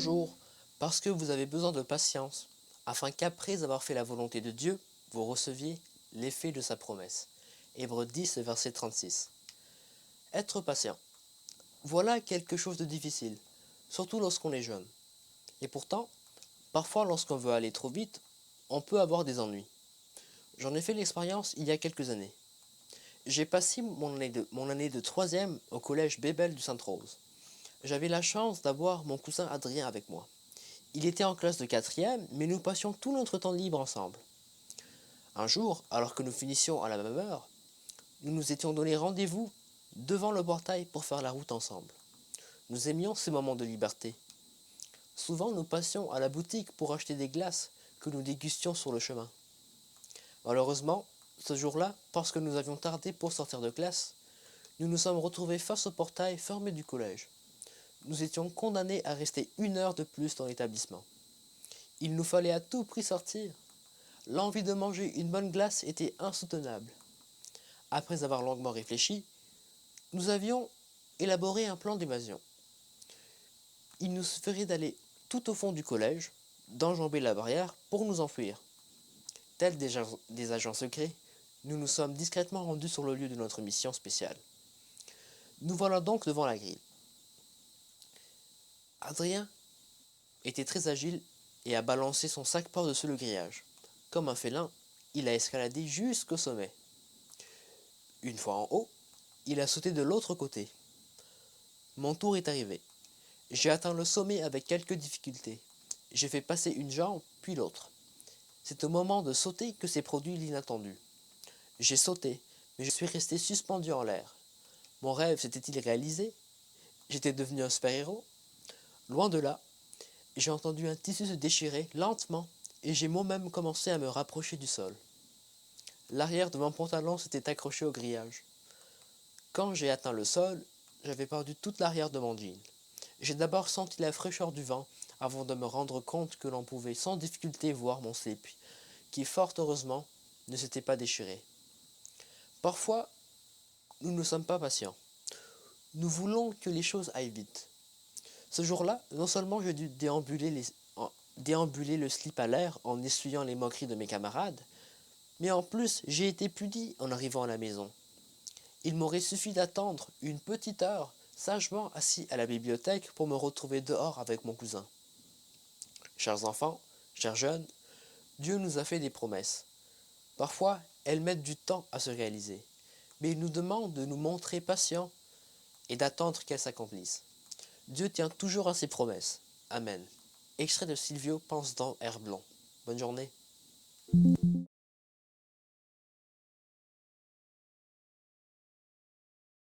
toujours, parce que vous avez besoin de patience, afin qu'après avoir fait la volonté de Dieu, vous receviez l'effet de sa promesse. Hébreux 10, verset 36. Être patient. Voilà quelque chose de difficile, surtout lorsqu'on est jeune. Et pourtant, parfois lorsqu'on veut aller trop vite, on peut avoir des ennuis. J'en ai fait l'expérience il y a quelques années. J'ai passé mon année de troisième au collège Bébel du Sainte-Rose. J'avais la chance d'avoir mon cousin Adrien avec moi. Il était en classe de quatrième, mais nous passions tout notre temps libre ensemble. Un jour, alors que nous finissions à la même heure, nous nous étions donné rendez-vous devant le portail pour faire la route ensemble. Nous aimions ces moments de liberté. Souvent, nous passions à la boutique pour acheter des glaces que nous dégustions sur le chemin. Malheureusement, ce jour-là, parce que nous avions tardé pour sortir de classe, nous nous sommes retrouvés face au portail fermé du collège. Nous étions condamnés à rester 1 heure de plus dans l'établissement. Il nous fallait à tout prix sortir. L'envie de manger une bonne glace était insoutenable. Après avoir longuement réfléchi, nous avions élaboré un plan d'évasion. Il nous suffirait d'aller tout au fond du collège, d'enjamber la barrière pour nous enfuir. Tels des agents secrets, nous nous sommes discrètement rendus sur le lieu de notre mission spéciale. Nous voilà donc devant la grille. Adrien était très agile et a balancé son sac par-dessus le grillage. Comme un félin, il a escaladé jusqu'au sommet. Une fois en haut, il a sauté de l'autre côté. Mon tour est arrivé. J'ai atteint le sommet avec quelques difficultés. J'ai fait passer une jambe, puis l'autre. C'est au moment de sauter que s'est produit l'inattendu. J'ai sauté, mais je suis resté suspendu en l'air. Mon rêve s'était-il réalisé? J'étais devenu un super-héros? Loin de là, j'ai entendu un tissu se déchirer lentement et j'ai moi-même commencé à me rapprocher du sol. L'arrière de mon pantalon s'était accroché au grillage. Quand j'ai atteint le sol, j'avais perdu toute l'arrière de mon jean. J'ai d'abord senti la fraîcheur du vent avant de me rendre compte que l'on pouvait sans difficulté voir mon slip, qui fort heureusement ne s'était pas déchiré. Parfois, nous ne sommes pas patients. Nous voulons que les choses aillent vite. Ce jour-là, non seulement j'ai dû déambuler le slip à l'air en essuyant les moqueries de mes camarades, mais en plus j'ai été puni en arrivant à la maison. Il m'aurait suffi d'attendre une petite heure, sagement assis à la bibliothèque pour me retrouver dehors avec mon cousin. Chers enfants, chers jeunes, Dieu nous a fait des promesses. Parfois, elles mettent du temps à se réaliser, mais il nous demande de nous montrer patients et d'attendre qu'elles s'accomplissent. Dieu tient toujours à ses promesses. Amen. Extrait de Silvio Pense dans Herblon. Bonne journée.